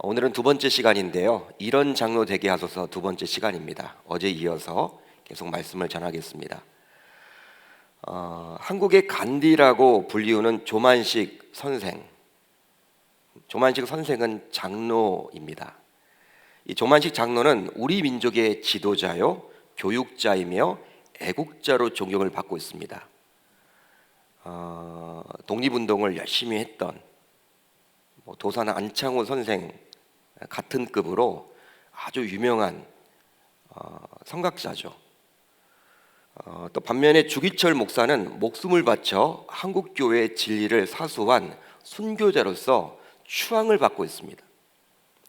오늘은 두 번째 시간인데요. 이런 장로 되게 하소서 두 번째 시간입니다. 어제 이어서 계속 말씀을 전하겠습니다. 한국의 간디라고 불리우는 조만식 선생. 조만식 선생은 장로입니다. 이 조만식 장로는 우리 민족의 지도자요, 교육자이며 애국자로 존경을 받고 있습니다. 독립운동을 열심히 했던 도산 안창호 선생 같은 급으로 아주 유명한 성각자죠. 또 반면에 주기철 목사는 목숨을 바쳐 한국교회의 진리를 사수한 순교자로서 추앙을 받고 있습니다.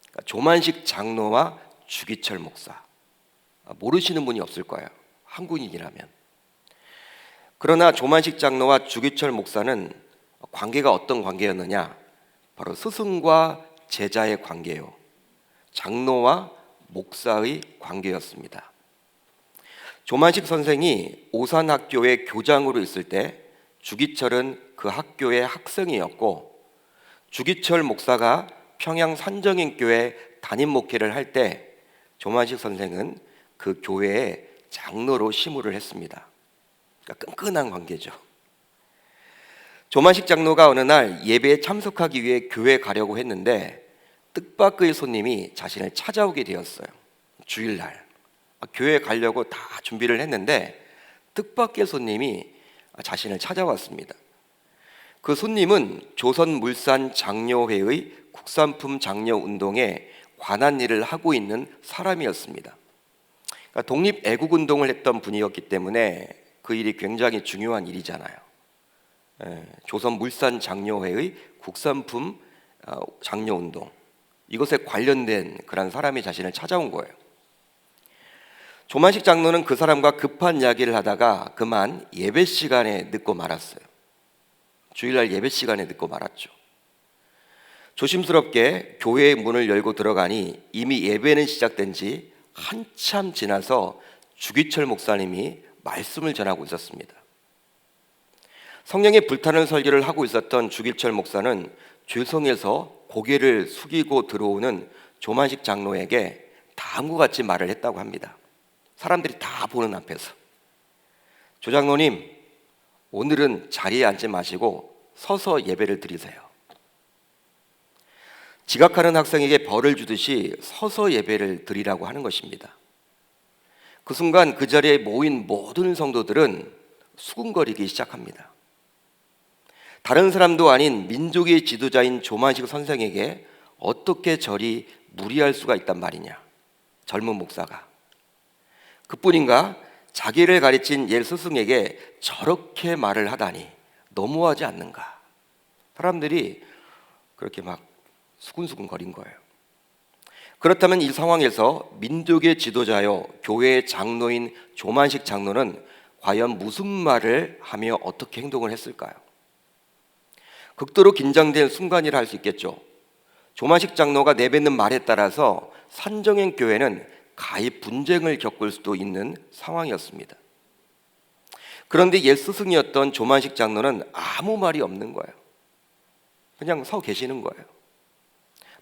그러니까 조만식 장로와 주기철 목사, 모르시는 분이 없을 거예요, 한국인이라면. 그러나 조만식 장로와 주기철 목사는 관계가 어떤 관계였느냐? 바로 스승과 제자의 관계요, 장로와 목사의 관계였습니다. 조만식 선생이 오산학교의 교장으로 있을 때 주기철은 그 학교의 학생이었고, 주기철 목사가 평양 산정인교회 담임 목회를 할 때 조만식 선생은 그 교회의 장로로 심우를 했습니다. 그러니까 끈끈한 관계죠. 조만식 장로가 어느 날 예배에 참석하기 위해 교회에 가려고 했는데 뜻밖의 손님이 자신을 찾아오게 되었어요. 주일날 교회에 가려고 다 준비를 했는데 뜻밖의 손님이 자신을 찾아왔습니다. 그 손님은 조선물산장려회의 국산품 장려운동에 관한 일을 하고 있는 사람이었습니다. 그러니까 독립애국운동을 했던 분이었기 때문에 그 일이 굉장히 중요한 일이잖아요. 조선물산장려회의 국산품 장려운동, 이것에 관련된 그런 사람이 자신을 찾아온 거예요. 조만식 장로는 그 사람과 급한 이야기를 하다가 그만 예배 시간에 늦고 말았어요. 주일날 예배 시간에 늦고 말았죠. 조심스럽게 교회의 문을 열고 들어가니 이미 예배는 시작된 지 한참 지나서 주기철 목사님이 말씀을 전하고 있었습니다. 성령의 불타는 설교를 하고 있었던 주기철 목사는 죄송해서 고개를 숙이고 들어오는 조만식 장로에게 다음과 같이 말을 했다고 합니다. 사람들이 다 보는 앞에서, 조 장로님, 오늘은 자리에 앉지 마시고 서서 예배를 드리세요. 지각하는 학생에게 벌을 주듯이 서서 예배를 드리라고 하는 것입니다. 그 순간 그 자리에 모인 모든 성도들은 수군거리기 시작합니다. 다른 사람도 아닌 민족의 지도자인 조만식 선생에게 어떻게 저리 무리할 수가 있단 말이냐, 젊은 목사가. 그뿐인가, 자기를 가르친 옛 스승에게 저렇게 말을 하다니 너무하지 않는가. 사람들이 그렇게 막 수군수군 거린 거예요. 그렇다면 이 상황에서 민족의 지도자요, 교회의 장로인 조만식 장로는 과연 무슨 말을 하며 어떻게 행동을 했을까요? 극도로 긴장된 순간이라 할 수 있겠죠. 조만식 장로가 내뱉는 말에 따라서 산정인 교회는 가히 분쟁을 겪을 수도 있는 상황이었습니다. 그런데 옛 스승이었던 조만식 장로는 아무 말이 없는 거예요. 그냥 서 계시는 거예요.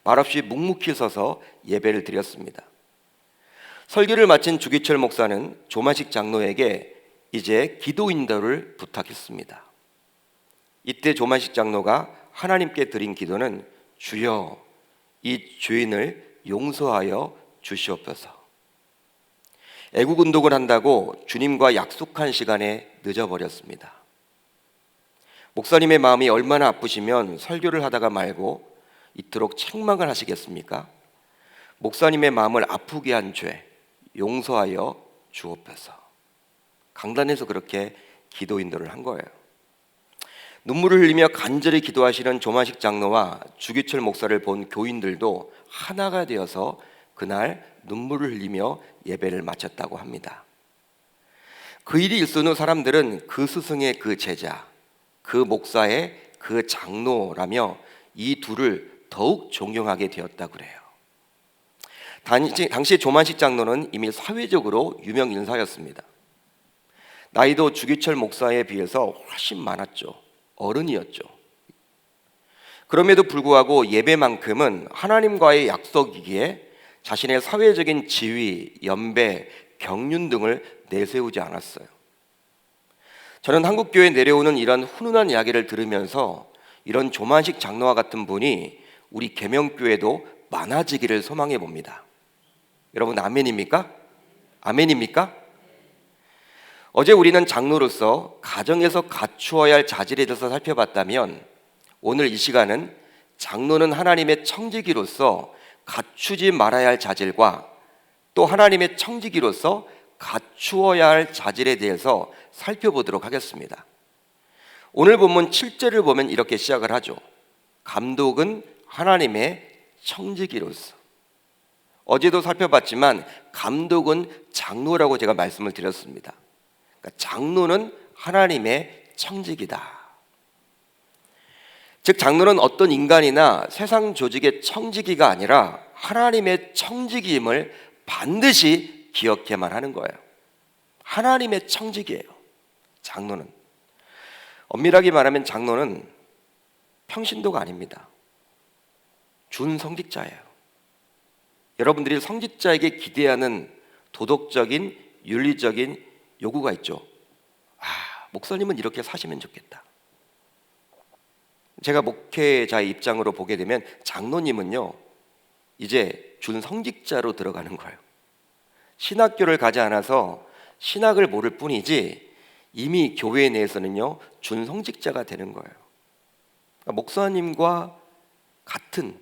말없이 묵묵히 서서 예배를 드렸습니다. 설교를 마친 주기철 목사는 조만식 장로에게 이제 기도 인도를 부탁했습니다. 이때 조만식 장로가 하나님께 드린 기도는 주여, 이 죄인을 용서하여 주시옵소서. 애국운동을 한다고 주님과 약속한 시간에 늦어버렸습니다. 목사님의 마음이 얼마나 아프시면 설교를 하다가 말고 이토록 책망을 하시겠습니까? 목사님의 마음을 아프게 한 죄 용서하여 주옵소서. 강단에서 그렇게 기도 인도를 한 거예요. 눈물을 흘리며 간절히 기도하시는 조만식 장로와 주기철 목사를 본 교인들도 하나가 되어서 그날 눈물을 흘리며 예배를 마쳤다고 합니다. 그 일이 일순 후 사람들은 그 스승의 그 제자, 그 목사의 그 장로라며 이 둘을 더욱 존경하게 되었다고 그래요. 당시 조만식 장로는 이미 사회적으로 유명 인사였습니다. 나이도 주기철 목사에 비해서 훨씬 많았죠. 어른이었죠. 그럼에도 불구하고 예배만큼은 하나님과의 약속이기에 자신의 사회적인 지위, 연배, 경륜 등을 내세우지 않았어요. 저는 한국교회에 내려오는 이런 훈훈한 이야기를 들으면서 이런 조만식 장로와 같은 분이 우리 계명교회도 많아지기를 소망해 봅니다. 여러분 아멘입니까? 아멘입니까? 어제 우리는 장로로서 가정에서 갖추어야 할 자질에 대해서 살펴봤다면 오늘 이 시간은 장로는 하나님의 청지기로서 갖추지 말아야 할 자질과 또 하나님의 청지기로서 갖추어야 할 자질에 대해서 살펴보도록 하겠습니다. 오늘 본문 7절을 보면 이렇게 시작을 하죠. 감독은 하나님의 청지기로서. 어제도 살펴봤지만 감독은 장로라고 제가 말씀을 드렸습니다. 그러니까 장로는 하나님의 청지기다. 즉 장로는 어떤 인간이나 세상 조직의 청지기가 아니라 하나님의 청지기임을 반드시 기억해야만 하는 거예요. 하나님의 청지기예요. 장로는 엄밀하게 말하면 장로는 평신도가 아닙니다. 준성직자예요. 여러분들이 성직자에게 기대하는 도덕적인 윤리적인 요구가 있죠. 목사님은 이렇게 사시면 좋겠다. 제가 목회자의 입장으로 보게 되면 장로님은요 이제 준성직자로 들어가는 거예요. 신학교를 가지 않아서 신학을 모를 뿐이지 이미 교회 내에서는요 준성직자가 되는 거예요. 그러니까 목사님과 같은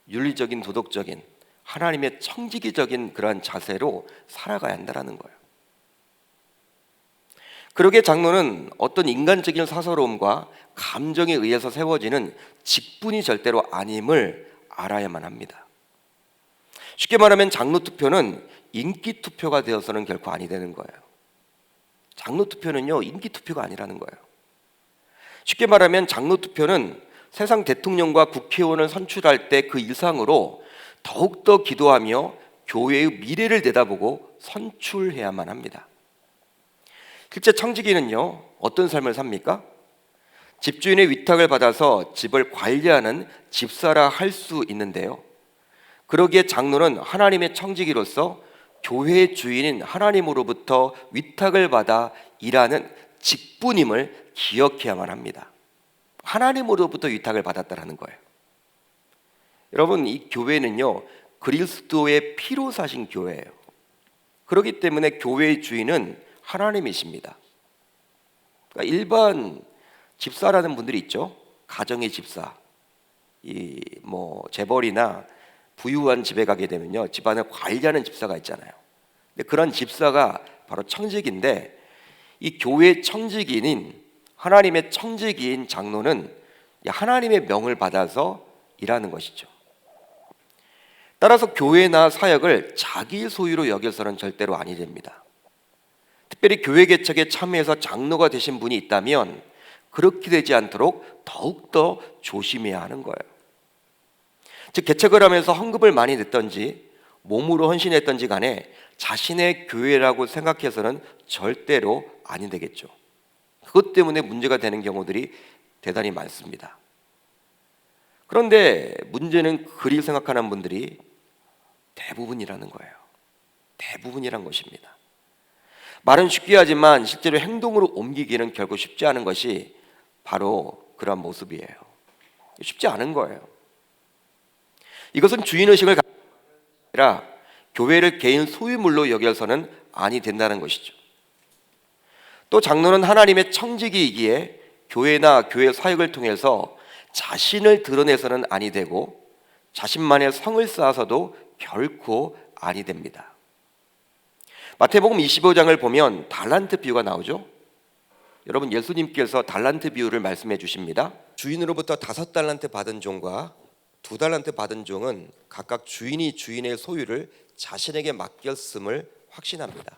윤리적인 도덕적인 하나님의 청지기적인 그러한 자세로 살아가야 한다는 거예요. 그러기에 장로는 어떤 인간적인 사서로움과 감정에 의해서 세워지는 직분이 절대로 아님을 알아야만 합니다. 쉽게 말하면 장로 투표는 인기 투표가 되어서는 결코 아니 되는 거예요. 장로 투표는요 인기 투표가 아니라는 거예요. 쉽게 말하면 장로 투표는 세상 대통령과 국회의원을 선출할 때 그 이상으로 더욱더 기도하며 교회의 미래를 내다보고 선출해야만 합니다. 실제 청지기는요 어떤 삶을 삽니까? 집주인의 위탁을 받아서 집을 관리하는 집사라 할 수 있는데요, 그러기에 장로는 하나님의 청지기로서 교회의 주인인 하나님으로부터 위탁을 받아 일하는 직분임을 기억해야만 합니다. 하나님으로부터 위탁을 받았다라는 거예요. 여러분 이 교회는요 그리스도의 피로 사신 교회예요. 그렇기 때문에 교회의 주인은 하나님이십니다. 그러니까 일반 집사라는 분들이 있죠. 가정의 집사, 재벌이나 부유한 집에 가게 되면요 집안을 관리하는 집사가 있잖아요. 근데 그런 집사가 바로 청지기인데 이 교회의 청지기인 하나님의 청지기인 장로는 하나님의 명을 받아서 일하는 것이죠. 따라서 교회나 사역을 자기 소유로 여겨서는 절대로 아니 됩니다. 특별히 교회 개척에 참여해서 장로가 되신 분이 있다면 그렇게 되지 않도록 더욱더 조심해야 하는 거예요. 즉 개척을 하면서 헌금을 많이 냈던지 몸으로 헌신했던지 간에 자신의 교회라고 생각해서는 절대로 아니 되겠죠. 그것 때문에 문제가 되는 경우들이 대단히 많습니다. 그런데 문제는 그리 생각하는 분들이 대부분이라는 거예요. 대부분이란 것입니다. 말은 쉽게 하지만 실제로 행동으로 옮기기는 결코 쉽지 않은 것이 바로 그런 모습이에요. 쉽지 않은 거예요. 이것은 주인의식을 가지고 아니라 교회를 개인 소유물로 여겨서는 아니 된다는 것이죠. 또 장로는 하나님의 청지기이기에 교회나 교회 사역을 통해서 자신을 드러내서는 아니 되고 자신만의 성을 쌓아서도 결코 아니 됩니다. 마태복음 25장을 보면 달란트 비유가 나오죠. 여러분 예수님께서 달란트 비유를 말씀해 주십니다. 주인으로부터 5달란트 받은 종과 2달란트 받은 종은 각각 주인이 주인의 소유를 자신에게 맡겼음을 확신합니다.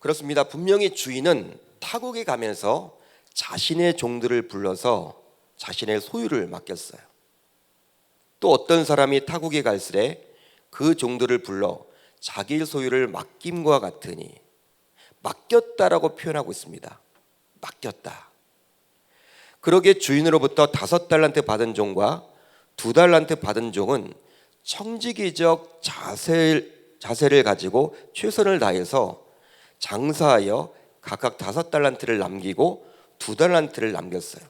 그렇습니다. 분명히 주인은 타국에 가면서 자신의 종들을 불러서 자신의 소유를 맡겼어요. 또 어떤 사람이 타국에 갈새 그 종들을 불러 자기 소유를 맡김과 같으니, 맡겼다라고 표현하고 있습니다. 맡겼다. 그러기에 주인으로부터 5달란트 받은 종과 2달란트 받은 종은 청지기적 자세를 가지고 최선을 다해서 장사하여 각각 5달란트를 남기고 2달란트를 남겼어요.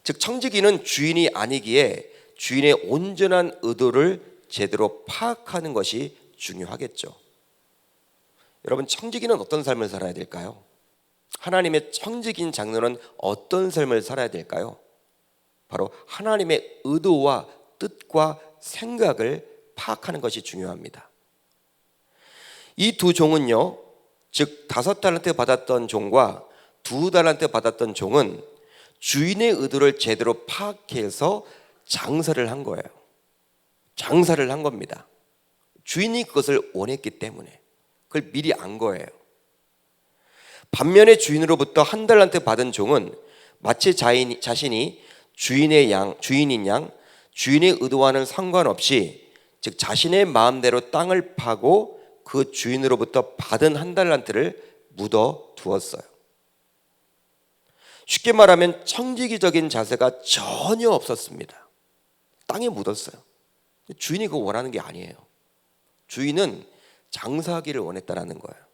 즉 청지기는 주인이 아니기에 주인의 온전한 의도를 제대로 파악하는 것이 중요하겠죠. 여러분, 청지기는 어떤 삶을 살아야 될까요? 하나님의 청지기인 장로는 어떤 삶을 살아야 될까요? 바로 하나님의 의도와 뜻과 생각을 파악하는 것이 중요합니다. 이 두 종은요, 즉 5달란트 받았던 종과 2달란트 받았던 종은 주인의 의도를 제대로 파악해서 장사를 한 거예요. 장사를 한 겁니다. 주인이 그것을 원했기 때문에 그걸 미리 안 거예요. 반면에 주인으로부터 1달란트 받은 종은 마치 자신이 주인인 양, 주인의 의도와는 상관없이 즉 자신의 마음대로 땅을 파고 그 주인으로부터 받은 1달란트를 묻어 두었어요. 쉽게 말하면 청지기적인 자세가 전혀 없었습니다. 땅에 묻었어요. 주인이 그거 원하는 게 아니에요. 주인은 장사하기를 원했다라는 거예요.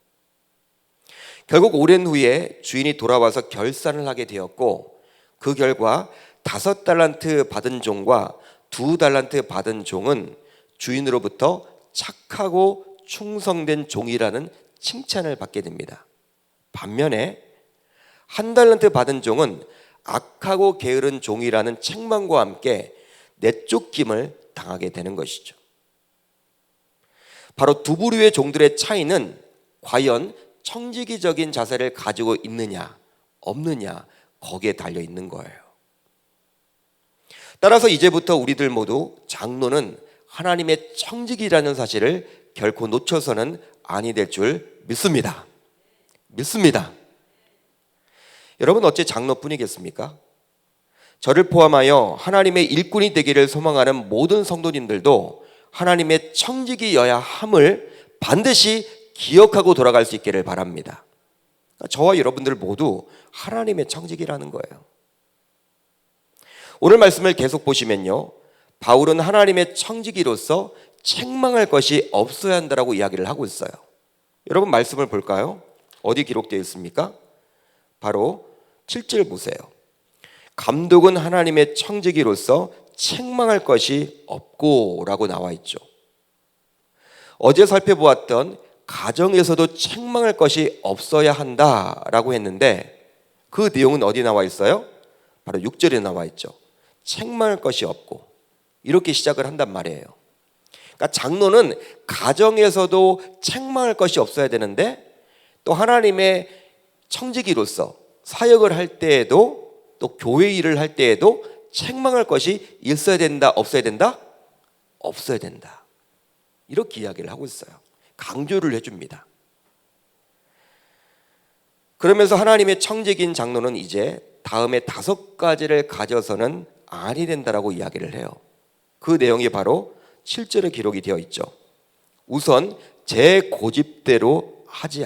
결국 오랜 후에 주인이 돌아와서 결산을 하게 되었고, 그 결과 5달란트 받은 종과 2달란트 받은 종은 주인으로부터 착하고 충성된 종이라는 칭찬을 받게 됩니다. 반면에 1달란트 받은 종은 악하고 게으른 종이라는 책망과 함께 내쫓김을 당하게 되는 것이죠. 바로 두 부류의 종들의 차이는 과연 청지기적인 자세를 가지고 있느냐 없느냐 거기에 달려 있는 거예요. 따라서 이제부터 우리들 모두 장로는 하나님의 청지기라는 사실을 결코 놓쳐서는 아니 될 줄 믿습니다. 여러분, 어째 장로뿐이겠습니까? 저를 포함하여 하나님의 일꾼이 되기를 소망하는 모든 성도님들도 하나님의 청지기여야 함을 반드시 기억하고 돌아갈 수 있기를 바랍니다. 저와 여러분들 모두 하나님의 청지기라는 거예요. 오늘 말씀을 계속 보시면요, 바울은 하나님의 청지기로서 책망할 것이 없어야 한다라고 이야기를 하고 있어요. 여러분, 말씀을 볼까요? 어디 기록되어 있습니까? 바로 7절 보세요. 감독은 하나님의 청지기로서 책망할 것이 없고 라고 나와 있죠. 어제 살펴보았던 가정에서도 책망할 것이 없어야 한다라고 했는데 그 내용은 어디 나와 있어요? 바로 6절에 나와 있죠. 책망할 것이 없고, 이렇게 시작을 한단 말이에요. 그러니까 장로는 가정에서도 책망할 것이 없어야 되는데, 또 하나님의 청지기로서 사역을 할 때에도, 또 교회 일을 할 때에도 책망할 것이 있어야 된다 없어야 된다? 없어야 된다. 이렇게 이야기를 하고 있어요. 강조를 해줍니다. 그러면서 하나님의 청지기인 장로는 이제 다음에 5가지를 가져서는 아니 된다라고 이야기를 해요. 그 내용이 바로 7절에 기록이 되어 있죠. 우선 제 고집대로 하지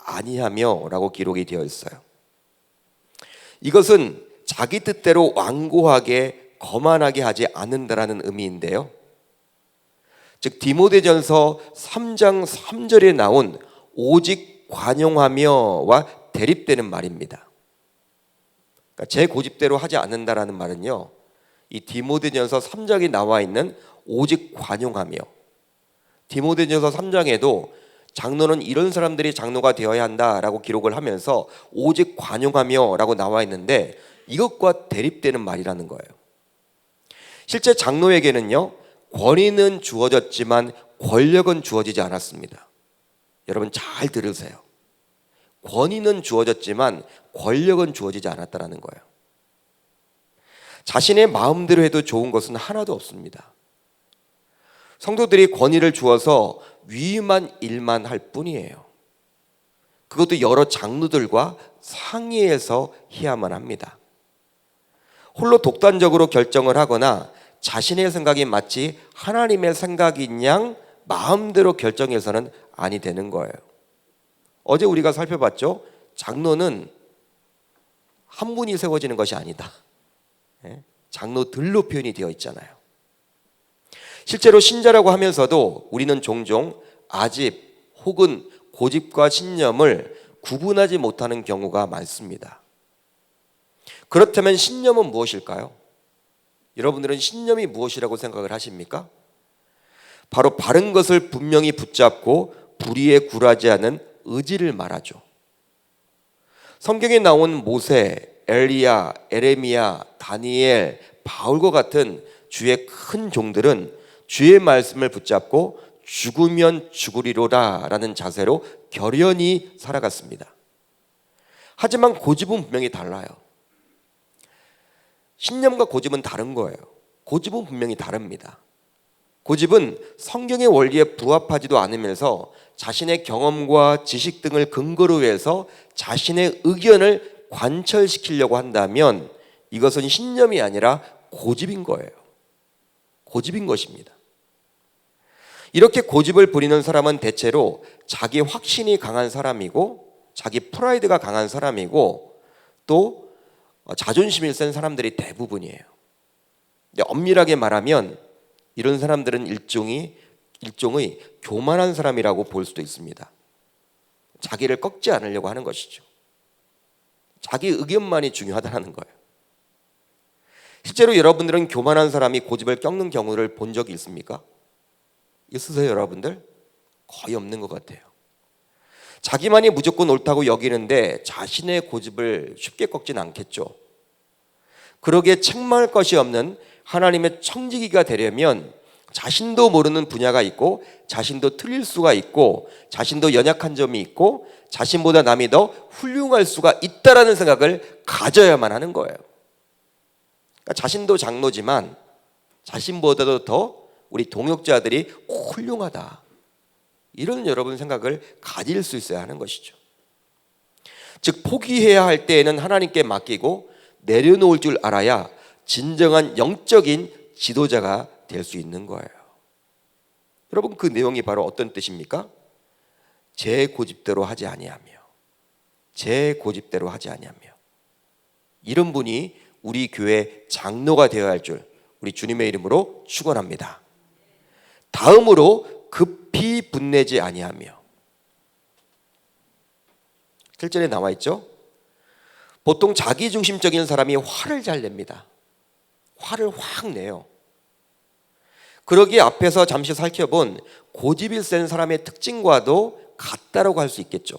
아니하며 라고 기록이 되어 있어요. 이것은 자기 뜻대로 완고하게 거만하게 하지 않는다라는 의미인데요, 즉 디모데전서 3장 3절에 나온 오직 관용하며와 대립되는 말입니다. 그러니까 제 고집대로 하지 않는다라는 말은요, 이 디모데전서 3장에 나와 있는 오직 관용하며, 디모데전서 3장에도 장로는 이런 사람들이 장로가 되어야 한다라고 기록을 하면서 오직 관용하며 라고 나와 있는데 이것과 대립되는 말이라는 거예요. 실제 장로에게는요, 권위는 주어졌지만 권력은 주어지지 않았습니다. 여러분 잘 들으세요. 권위는 주어졌지만 권력은 주어지지 않았다는 거예요. 자신의 마음대로 해도 좋은 것은 하나도 없습니다. 성도들이 권위를 주어서 위임한 일만 할 뿐이에요. 그것도 여러 장로들과 상의해서 해야만 합니다. 홀로 독단적으로 결정을 하거나 자신의 생각이 마치 하나님의 생각인 양 마음대로 결정해서는 아니 되는 거예요. 어제 우리가 살펴봤죠. 장로는 한 분이 세워지는 것이 아니다. 장로들로 표현이 되어 있잖아요. 실제로 신자라고 하면서도 우리는 종종 아집 혹은 고집과 신념을 구분하지 못하는 경우가 많습니다. 그렇다면 신념은 무엇일까요? 여러분들은 신념이 무엇이라고 생각을 하십니까? 바로 바른 것을 분명히 붙잡고 불의에 굴하지 않은 의지를 말하죠. 성경에 나온 모세, 엘리야, 에레미야, 다니엘, 바울과 같은 주의 큰 종들은 주의 말씀을 붙잡고 죽으면 죽으리로다 라는 자세로 결연히 살아갔습니다. 하지만 고집은 분명히 달라요. 신념과 고집은 다른 거예요. 고집은 분명히 다릅니다. 고집은 성경의 원리에 부합하지도 않으면서 자신의 경험과 지식 등을 근거로 해서 자신의 의견을 관철시키려고 한다면 이것은 신념이 아니라 고집인 거예요. 고집인 것입니다. 이렇게 고집을 부리는 사람은 대체로 자기 확신이 강한 사람이고 자기 프라이드가 강한 사람이고 또 자존심이 센 사람들이 대부분이에요. 근데 엄밀하게 말하면 이런 사람들은 일종의 교만한 사람이라고 볼 수도 있습니다. 자기를 꺾지 않으려고 하는 것이죠. 자기 의견만이 중요하다는 거예요. 실제로 여러분들은 교만한 사람이 고집을 꺾는 경우를 본 적이 있습니까? 있으세요, 여러분들? 거의 없는 것 같아요. 자기만이 무조건 옳다고 여기는데 자신의 고집을 쉽게 꺾진 않겠죠. 그러기에 책망할 것이 없는 하나님의 청지기가 되려면 자신도 모르는 분야가 있고 자신도 틀릴 수가 있고 자신도 연약한 점이 있고 자신보다 남이 더 훌륭할 수가 있다라는 생각을 가져야만 하는 거예요. 그러니까 자신도 장로지만 자신보다도 더 우리 동역자들이 훌륭하다, 이런 여러분 생각을 가질 수 있어야 하는 것이죠. 즉 포기해야 할 때에는 하나님께 맡기고 내려놓을 줄 알아야 진정한 영적인 지도자가 될 수 있는 거예요. 여러분, 그 내용이 바로 어떤 뜻입니까? 제 고집대로 하지 아니하며, 제 고집대로 하지 아니하며. 이런 분이 우리 교회 장로가 되어야 할 줄 우리 주님의 이름으로 축원합니다. 다음으로 급히 분내지 아니하며. 7절에 나와 있죠. 보통 자기중심적인 사람이 화를 잘 냅니다. 화를 확 내요. 그러기에 앞에서 잠시 살펴본 고집이 센 사람의 특징과도 같다라고 할 수 있겠죠.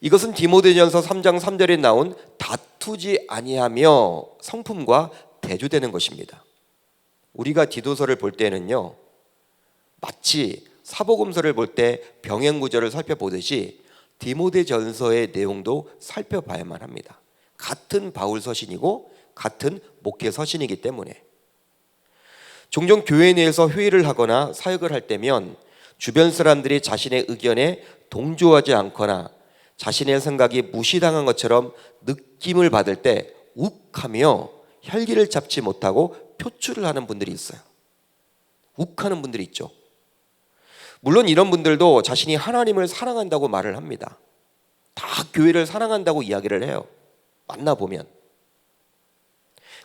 이것은 디모데전서 3장 3절에 나온 다투지 아니하며 성품과 대조되는 것입니다. 우리가 디도서를 볼 때는요, 마치 사복음서를 볼 때 병행구절을 살펴보듯이 디모데전서의 내용도 살펴봐야만 합니다. 같은 바울 서신이고 같은 목회 서신이기 때문에. 종종 교회 내에서 회의를 하거나 사역을 할 때면 주변 사람들이 자신의 의견에 동조하지 않거나 자신의 생각이 무시당한 것처럼 느낌을 받을 때 욱하며 혈기를 잡지 못하고 표출을 하는 분들이 있어요. 욱하는 분들이 있죠. 물론 이런 분들도 자신이 하나님을 사랑한다고 말을 합니다. 다 교회를 사랑한다고 이야기를 해요. 만나보면.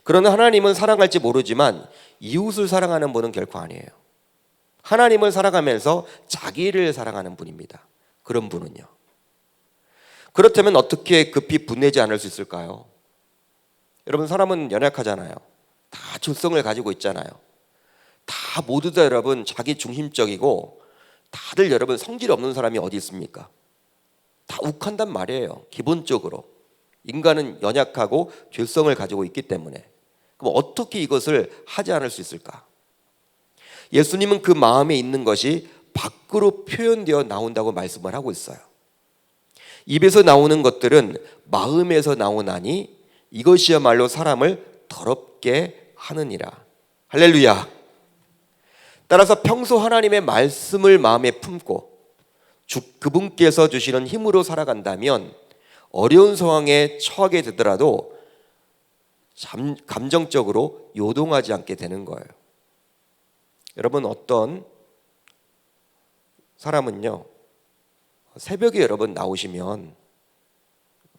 그러나 하나님은 사랑할지 모르지만 이웃을 사랑하는 분은 결코 아니에요. 하나님을 사랑하면서 자기를 사랑하는 분입니다. 그런 분은요. 그렇다면 어떻게 급히 분내지 않을 수 있을까요? 여러분, 사람은 연약하잖아요. 다 질성을 가지고 있잖아요. 다 모두 다 여러분 자기 중심적이고 다들 여러분 성질 없는 사람이 어디 있습니까? 다 욱한단 말이에요. 기본적으로 인간은 연약하고 죄성을 가지고 있기 때문에. 그럼 어떻게 이것을 하지 않을 수 있을까? 예수님은 그 마음에 있는 것이 밖으로 표현되어 나온다고 말씀을 하고 있어요. 입에서 나오는 것들은 마음에서 나오나니 이것이야말로 사람을 더럽게 하느니라. 할렐루야. 따라서 평소 하나님의 말씀을 마음에 품고 그분께서 주시는 힘으로 살아간다면 어려운 상황에 처하게 되더라도 감정적으로 요동하지 않게 되는 거예요. 여러분, 어떤 사람은요, 새벽에 여러분 나오시면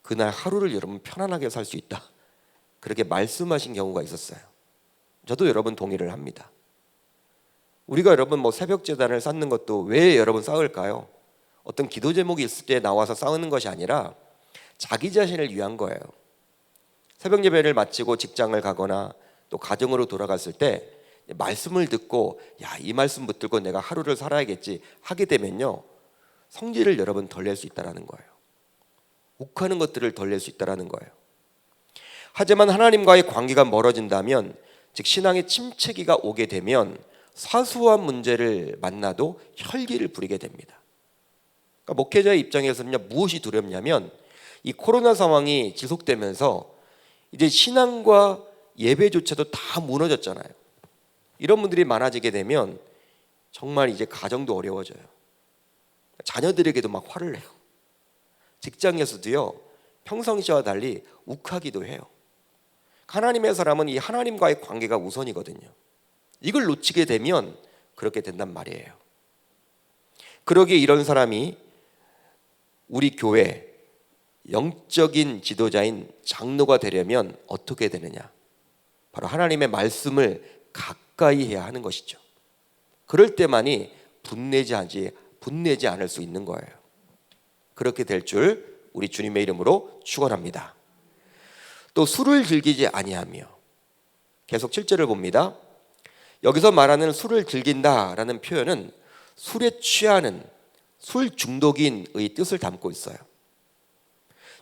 그날 하루를 여러분 편안하게 살 수 있다, 그렇게 말씀하신 경우가 있었어요. 저도 여러분 동의를 합니다. 우리가 여러분 뭐 새벽 제단을 쌓는 것도 왜 여러분 쌓을까요? 어떤 기도 제목이 있을 때 나와서 쌓는 것이 아니라 자기 자신을 위한 거예요. 새벽 예배를 마치고 직장을 가거나 또 가정으로 돌아갔을 때 말씀을 듣고 야, 이 말씀 붙들고 내가 하루를 살아야겠지 하게 되면요, 성질을 여러분 덜 낼 수 있다는 거예요. 욱하는 것들을 덜 낼 수 있다는 거예요. 하지만 하나님과의 관계가 멀어진다면, 즉 신앙의 침체기가 오게 되면 사소한 문제를 만나도 혈기를 부리게 됩니다. 그러니까 목회자의 입장에서는요, 무엇이 두렵냐면 이 코로나 상황이 지속되면서 이제 신앙과 예배조차도 다 무너졌잖아요. 이런 분들이 많아지게 되면 정말 이제 가정도 어려워져요. 자녀들에게도 막 화를 내요. 직장에서도요, 평상시와 달리 욱하기도 해요. 하나님의 사람은 이 하나님과의 관계가 우선이거든요. 이걸 놓치게 되면 그렇게 된단 말이에요. 그러기에 이런 사람이 우리 교회 영적인 지도자인 장로가 되려면 어떻게 되느냐? 바로 하나님의 말씀을 가까이 해야 하는 것이죠. 그럴 때만이 분내지 않을 수 있는 거예요. 그렇게 될 줄 우리 주님의 이름으로 축원합니다. 또 술을 즐기지 아니하며, 계속 7절을 봅니다. 여기서 말하는 술을 즐긴다라는 표현은 술에 취하는, 술 중독인의 뜻을 담고 있어요.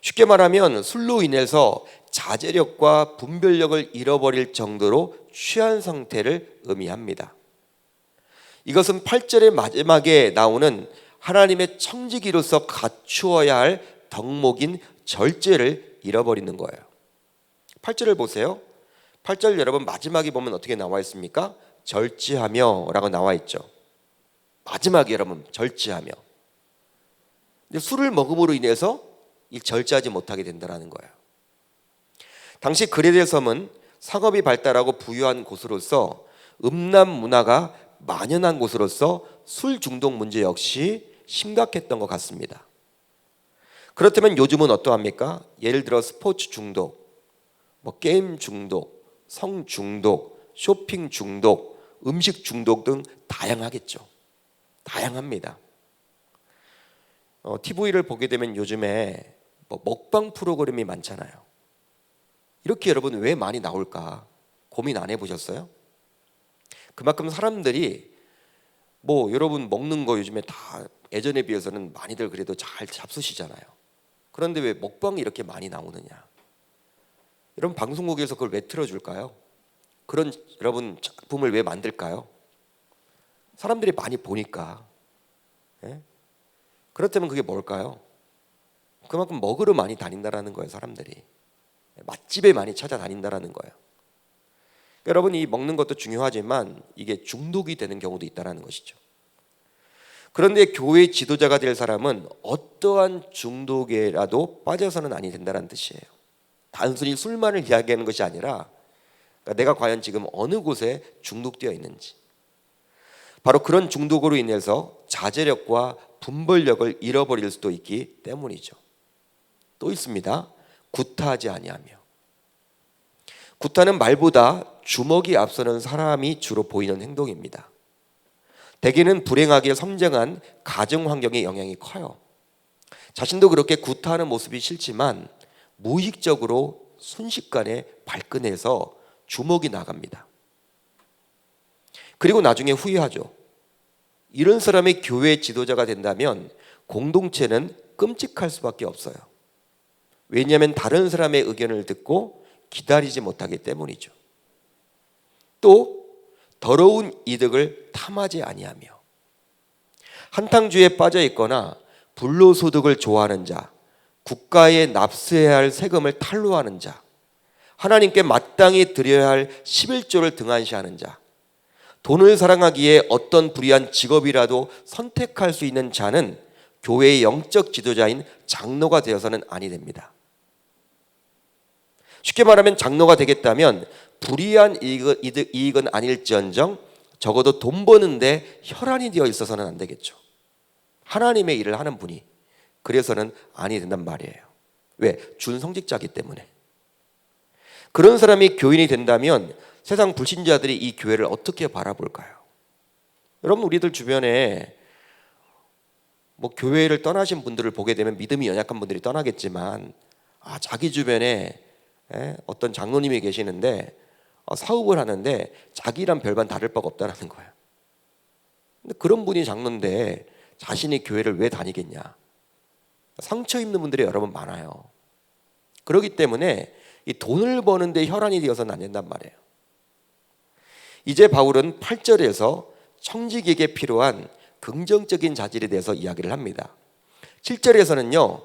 쉽게 말하면 술로 인해서 자제력과 분별력을 잃어버릴 정도로 취한 상태를 의미합니다. 이것은 8절의 마지막에 나오는 하나님의 청지기로서 갖추어야 할 덕목인 절제를 잃어버리는 거예요. 8절을 보세요. 8절 여러분 마지막에 보면 어떻게 나와 있습니까? 절제하며 라고 나와 있죠. 마지막에 여러분 절제하며. 근데 술을 먹음으로 인해서 이 절제하지 못하게 된다는 거예요. 당시 그레데 섬은 상업이 발달하고 부유한 곳으로서 음란 문화가 만연한 곳으로서 술 중독 문제 역시 심각했던 것 같습니다. 그렇다면 요즘은 어떠합니까? 예를 들어 스포츠 중독, 게임 중독, 성 중독, 쇼핑 중독, 음식 중독 등 다양하겠죠. 다양합니다. TV를 보게 되면 요즘에 먹방 프로그램이 많잖아요. 이렇게 여러분 왜 많이 나올까 고민 안 해보셨어요? 그만큼 사람들이 여러분 먹는 거 요즘에 다 예전에 비해서는 많이들 그래도 잘 잡수시잖아요. 그런데 왜 먹방이 이렇게 많이 나오느냐? 여러분 방송국에서 그걸 왜 틀어줄까요? 그런 여러분 작품을 왜 만들까요? 사람들이 많이 보니까. 예? 그렇다면 그게 뭘까요? 그만큼 먹으러 많이 다닌다라는 거예요. 사람들이 맛집에 많이 찾아다닌다라는 거예요. 여러분 이 먹는 것도 중요하지만 이게 중독이 되는 경우도 있다라는 것이죠. 그런데 교회 지도자가 될 사람은 어떠한 중독에라도 빠져서는 아니 된다는 뜻이에요. 단순히 술만을 이야기하는 것이 아니라 내가 과연 지금 어느 곳에 중독되어 있는지, 바로 그런 중독으로 인해서 자제력과 분별력을 잃어버릴 수도 있기 때문이죠. 또 있습니다. 구타하지 아니하며. 구타는 말보다 주먹이 앞서는 사람이 주로 보이는 행동입니다. 대개는 불행하게 성장한 가정 환경의 영향이 커요. 자신도 그렇게 구타하는 모습이 싫지만 무의식적으로 순식간에 발끈해서 주먹이 나갑니다. 그리고 나중에 후회하죠. 이런 사람이 교회 지도자가 된다면 공동체는 끔찍할 수밖에 없어요. 왜냐하면 다른 사람의 의견을 듣고 기다리지 못하기 때문이죠. 또 더러운 이득을 탐하지 아니하며. 한탕주의에 빠져 있거나 불로소득을 좋아하는 자, 국가에 납세해야 할 세금을 탈루하는 자, 하나님께 마땅히 드려야 할 11조를 등한시하는 자, 돈을 사랑하기에 어떤 불의한 직업이라도 선택할 수 있는 자는 교회의 영적 지도자인 장로가 되어서는 아니 됩니다. 쉽게 말하면 장로가 되겠다면 불의한 이익은 아닐지언정 적어도 돈 버는데 혈안이 되어 있어서는 안 되겠죠. 하나님의 일을 하는 분이, 그래서는 아니 된단 말이에요. 왜? 준성직자이기 때문에. 그런 사람이 교인이 된다면 세상 불신자들이 이 교회를 어떻게 바라볼까요? 여러분, 우리들 주변에 뭐 교회를 떠나신 분들을 보게 되면 믿음이 연약한 분들이 떠나겠지만, 자기 주변에 어떤 장로님이 계시는데 사업을 하는데 자기랑 별반 다를 바가 없다는 거예요. 근데 그런 분이 장로인데 자신이 교회를 왜 다니겠냐? 상처 입는 분들이 여러분 많아요. 그렇기 때문에 이 돈을 버는데 혈안이 되어서는 안 된단 말이에요. 이제 바울은 8절에서 청직에게 필요한 긍정적인 자질에 대해서 이야기를 합니다. 7절에서는요,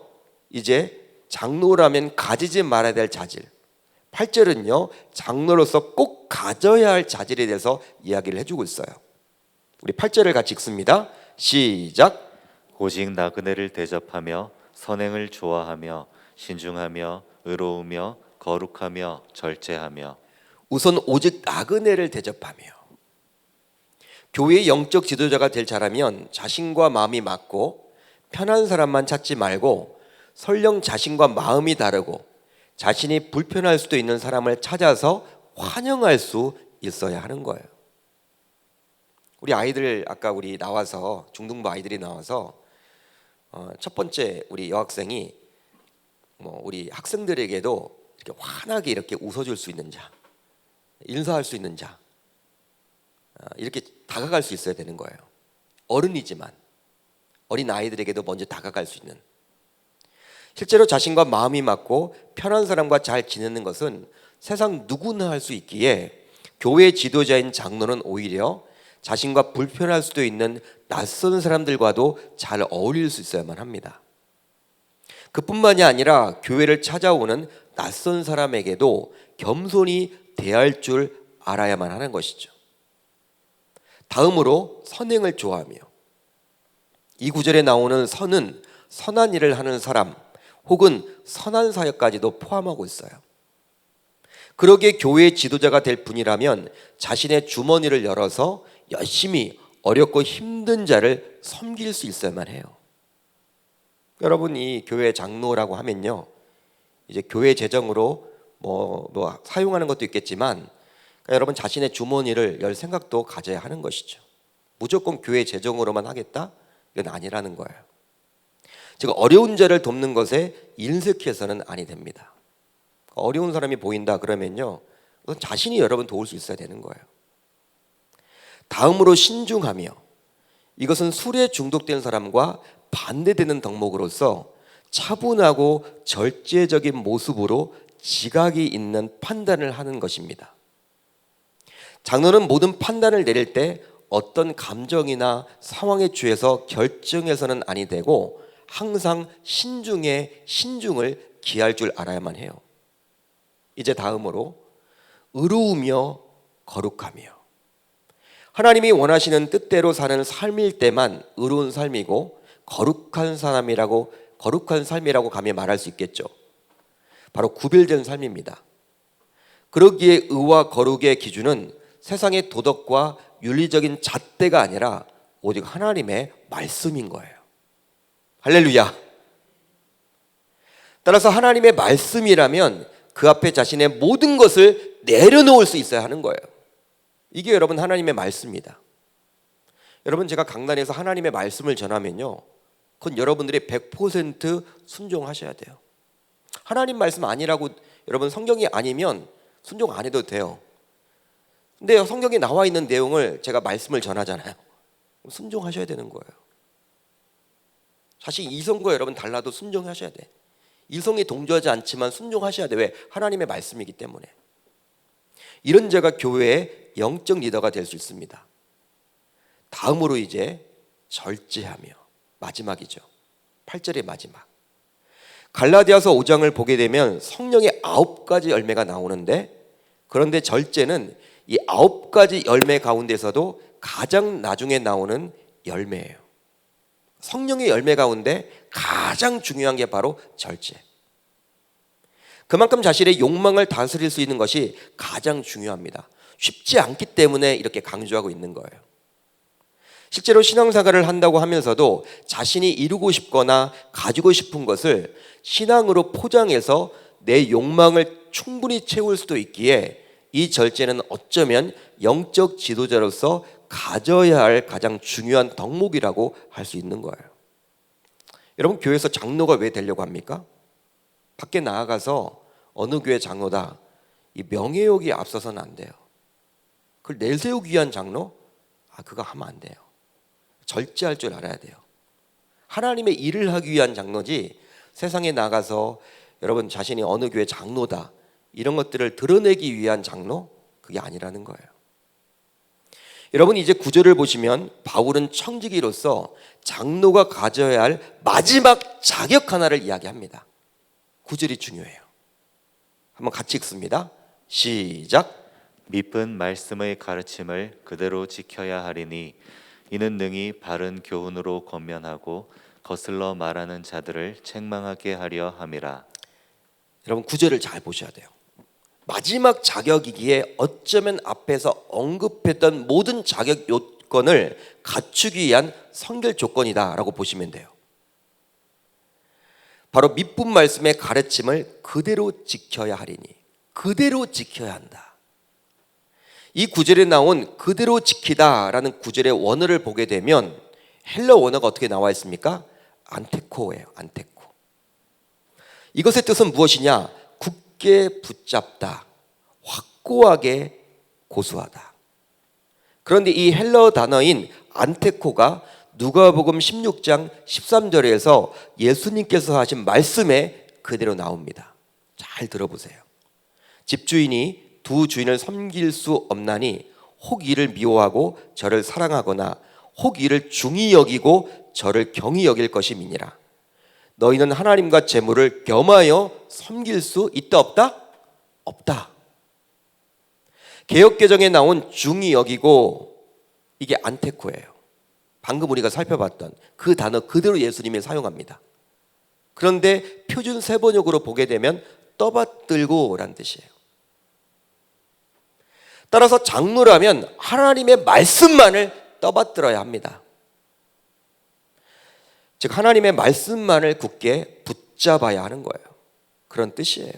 이제 장로라면 가지지 말아야 될 자질, 8절은요, 장로로서 꼭 가져야 할 자질에 대해서 이야기를 해주고 있어요. 우리 8절을 같이 읽습니다. 시작. 오직 나그네를 대접하며 선행을 좋아하며 신중하며 의로우며 거룩하며 절제하며. 우선 오직 나그네를 대접하며. 교회의 영적 지도자가 될 자라면 자신과 마음이 맞고 편한 사람만 찾지 말고 설령 자신과 마음이 다르고 자신이 불편할 수도 있는 사람을 찾아서 환영할 수 있어야 하는 거예요. 우리 아이들 아까 우리 나와서 중등부 아이들이 나와서 첫 번째 우리 여학생이 우리 학생들에게도 이렇게 환하게 이렇게 웃어줄 수 있는 자, 인사할 수 있는 자, 이렇게 다가갈 수 있어야 되는 거예요. 어른이지만 어린 아이들에게도 먼저 다가갈 수 있는. 실제로 자신과 마음이 맞고 편한 사람과 잘 지내는 것은 세상 누구나 할 수 있기에 교회 지도자인 장로는 오히려 자신과 불편할 수도 있는 낯선 사람들과도 잘 어울릴 수 있어야만 합니다. 그뿐만이 아니라 교회를 찾아오는 낯선 사람에게도 겸손히 대할 줄 알아야만 하는 것이죠. 다음으로 선행을 좋아하며. 이 구절에 나오는 선은 선한 일을 하는 사람 혹은 선한 사역까지도 포함하고 있어요. 그러기에 교회의 지도자가 될 분이라면 자신의 주머니를 열어서 열심히 어렵고 힘든 자를 섬길 수 있어야만 해요. 여러분, 이 교회 장로라고 하면요, 이제 교회 재정으로 뭐 사용하는 것도 있겠지만, 그러니까 여러분 자신의 주머니를 열 생각도 가져야 하는 것이죠. 무조건 교회 재정으로만 하겠다? 이건 아니라는 거예요. 즉 어려운 자를 돕는 것에 인색해서는 아니 됩니다. 어려운 사람이 보인다 그러면요, 그건 자신이 여러분 도울 수 있어야 되는 거예요. 다음으로 신중하며. 이것은 술에 중독된 사람과 반대되는 덕목으로서 차분하고 절제적인 모습으로 지각이 있는 판단을 하는 것입니다. 장로는 모든 판단을 내릴 때 어떤 감정이나 상황에 취해서 결정해서는 아니 되고 항상 신중을 기할 줄 알아야만 해요. 이제 다음으로 의로우며 거룩하며. 하나님이 원하시는 뜻대로 사는 삶일 때만 의로운 삶이고 거룩한 삶이라고 감히 말할 수 있겠죠. 바로 구별된 삶입니다. 그러기에 의와 거룩의 기준은 세상의 도덕과 윤리적인 잣대가 아니라 오직 하나님의 말씀인 거예요. 할렐루야. 따라서 하나님의 말씀이라면 그 앞에 자신의 모든 것을 내려놓을 수 있어야 하는 거예요. 이게 여러분 하나님의 말씀입니다. 여러분, 제가 강단에서 하나님의 말씀을 전하면요, 그건 여러분들이 100% 순종하셔야 돼요. 하나님 말씀 아니라고, 여러분 성경이 아니면 순종 안 해도 돼요. 근데 성경에 나와 있는 내용을 제가 말씀을 전하잖아요. 순종하셔야 되는 거예요. 사실 이성과 여러분 달라도 순종하셔야 돼. 이성이 동조하지 않지만 순종하셔야 돼. 왜? 하나님의 말씀이기 때문에. 이런 자가 교회의 영적 리더가 될 수 있습니다. 다음으로 이제 절제하며. 마지막이죠. 8절의 마지막. 갈라디아서 5장을 보게 되면 성령의 9가지 열매가 나오는데, 그런데 절제는 이 9가지 열매 가운데서도 가장 나중에 나오는 열매예요. 성령의 열매 가운데 가장 중요한 게 바로 절제. 그만큼 자신의 욕망을 다스릴 수 있는 것이 가장 중요합니다. 쉽지 않기 때문에 이렇게 강조하고 있는 거예요. 실제로 신앙생활을 한다고 하면서도 자신이 이루고 싶거나 가지고 싶은 것을 신앙으로 포장해서 내 욕망을 충분히 채울 수도 있기에 이 절제는 어쩌면 영적 지도자로서 가져야 할 가장 중요한 덕목이라고 할 수 있는 거예요. 여러분, 교회에서 장로가 왜 되려고 합니까? 밖에 나아가서 어느 교회 장로다, 이 명예욕이 앞서서는 안 돼요. 그걸 내세우기 위한 장로? 그거 하면 안 돼요. 절제할 줄 알아야 돼요. 하나님의 일을 하기 위한 장로지, 세상에 나가서 여러분 자신이 어느 교회 장로다 이런 것들을 드러내기 위한 장로, 그게 아니라는 거예요. 여러분, 이제 9절을 보시면 바울은 청지기로서 장로가 가져야 할 마지막 자격 하나를 이야기합니다. 9절이 중요해요. 한번 같이 읽습니다. 시작. 미쁜 말씀의 가르침을 그대로 지켜야 하리니 이는 능히 바른 교훈으로 권면하고 거슬러 말하는 자들을 책망하게 하려 함이라. 여러분, 9절을 잘 보셔야 돼요. 마지막 자격이기에 어쩌면 앞에서 언급했던 모든 자격 요건을 갖추기 위한 선결 조건이다라고 보시면 돼요. 바로 미쁜 말씀의 가르침을 그대로 지켜야 하리니, 그대로 지켜야 한다. 이 구절에 나온 그대로 지키다라는 구절의 원어를 보게 되면 헬러 원어가 어떻게 나와 있습니까? 안테코예요. 안테코. 이것의 뜻은 무엇이냐? 굳게 붙잡다, 확고하게 고수하다. 그런데 이 헬러 단어인 안테코가 누가복음 16장 13절에서 예수님께서 하신 말씀에 그대로 나옵니다. 잘 들어보세요. 집주인이 두 주인을 섬길 수 없나니 혹 이를 미워하고 저를 사랑하거나 혹 이를 중히 여기고 저를 경히 여길 것임이니라. 너희는 하나님과 재물을 겸하여 섬길 수 있다 없다? 없다. 개역개정에 나온 중히 여기고, 이게 안테코예요. 방금 우리가 살펴봤던 그 단어 그대로 예수님이 사용합니다. 그런데 표준 세번역으로 보게 되면 떠받들고 라는 뜻이에요. 따라서 장로라면 하나님의 말씀만을 떠받들어야 합니다. 즉 하나님의 말씀만을 굳게 붙잡아야 하는 거예요. 그런 뜻이에요.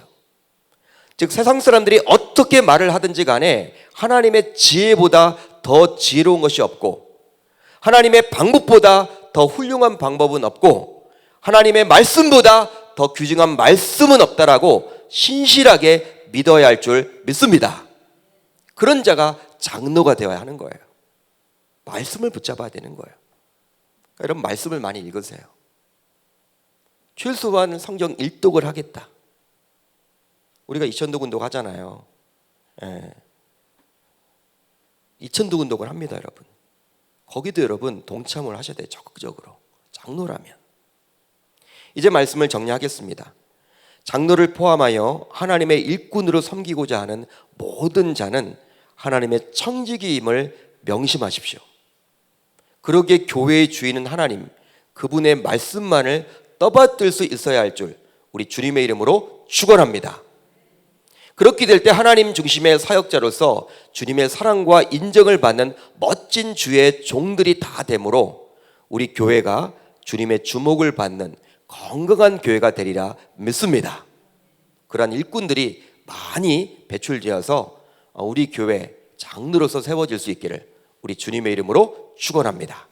즉 세상 사람들이 어떻게 말을 하든지 간에 하나님의 지혜보다 더 지혜로운 것이 없고, 하나님의 방법보다 더 훌륭한 방법은 없고, 하나님의 말씀보다 더 귀중한 말씀은 없다라고 신실하게 믿어야 할 줄 믿습니다. 그런 자가 장로가 되어야 하는 거예요. 말씀을 붙잡아야 되는 거예요. 여러분, 말씀을 많이 읽으세요. 최소한 성경 일독을 하겠다. 우리가 이천도군독 하잖아요. 이천도군독을 합니다, 여러분. 거기도 여러분 동참을 하셔야 돼요. 적극적으로. 장로라면. 이제 말씀을 정리하겠습니다. 장로를 포함하여 하나님의 일꾼으로 섬기고자 하는 모든 자는 하나님의 청지기임을 명심하십시오. 그러기에 교회의 주인은 하나님, 그분의 말씀만을 떠받들 수 있어야 할 줄 우리 주님의 이름으로 축원합니다. 그렇게 될 때 하나님 중심의 사역자로서 주님의 사랑과 인정을 받는 멋진 주의 종들이 다 되므로 우리 교회가 주님의 주목을 받는 건강한 교회가 되리라 믿습니다. 그러한 일꾼들이 많이 배출되어서 우리 교회 장로로서 세워질 수 있기를 우리 주님의 이름으로 축원합니다.